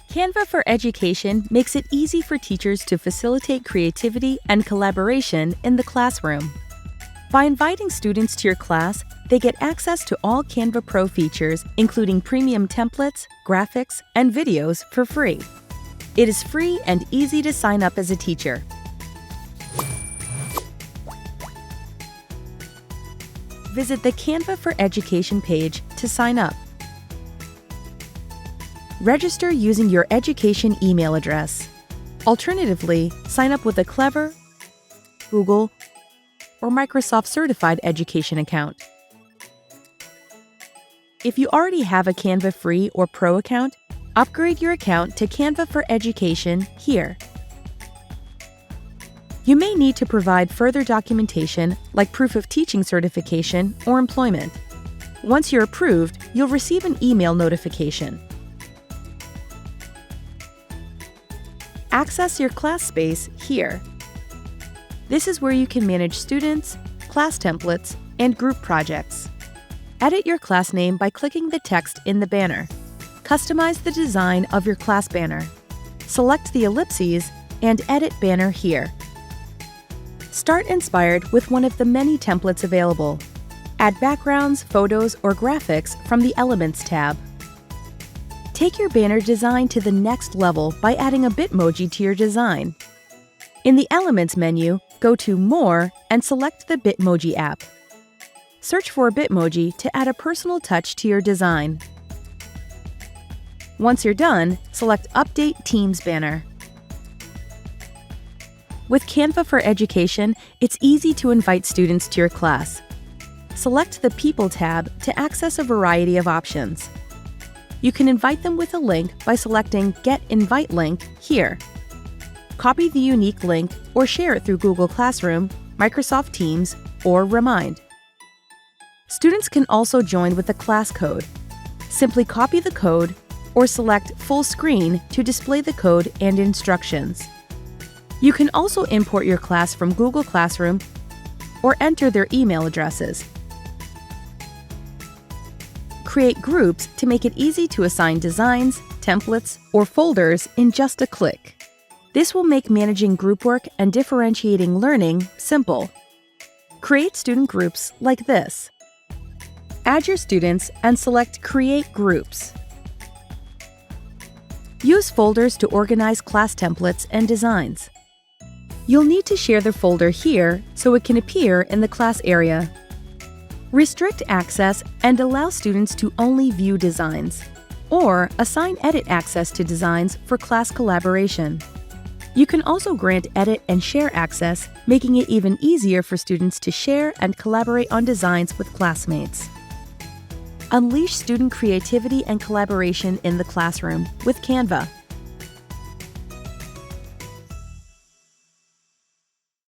Canva for Education makes it easy for teachers to facilitate creativity and collaboration in the classroom. By inviting students to your class, they get access to all Canva Pro features, including premium templates, graphics, and videos for free. It is free and easy to sign up as a teacher. Visit the Canva for Education page to sign up. Register using your education email address. Alternatively, sign up with a Clever, Google, or Microsoft Certified Education account. If you already have a Canva Free or Pro account, upgrade your account to Canva for Education here. You may need to provide further documentation like proof of teaching certification or employment. Once you're approved, you'll receive an email notification. Access your class space here. This is where you can manage students, class templates, and group projects. Edit your class name by clicking the text in the banner. Customize the design of your class banner. Select the ellipses and edit banner here. Start inspired with one of the many templates available. Add backgrounds, photos, or graphics from the Elements tab. Take your banner design to the next level by adding a Bitmoji to your design. In the Elements menu, go to More and select the Bitmoji app. Search for a Bitmoji to add a personal touch to your design. Once you're done, select Update Teams banner. With Canva for Education, it's easy to invite students to your class. Select the People tab to access a variety of options. You can invite them with a link by selecting Get Invite Link here. Copy the unique link or share it through Google Classroom, Microsoft Teams, or Remind. Students can also join with the class code. Simply copy the code or select Full Screen to display the code and instructions. You can also import your class from Google Classroom or enter their email addresses. Create groups to make it easy to assign designs, templates, or folders in just a click. This will make managing group work and differentiating learning simple. Create student groups like this. Add your students and select Create Groups. Use folders to organize class templates and designs. You'll need to share the folder here so it can appear in the class area. Restrict access and allow students to only view designs, or assign edit access to designs for class collaboration. You can also grant edit and share access, making it even easier for students to share and collaborate on designs with classmates. Unleash student creativity and collaboration in the classroom with Canva.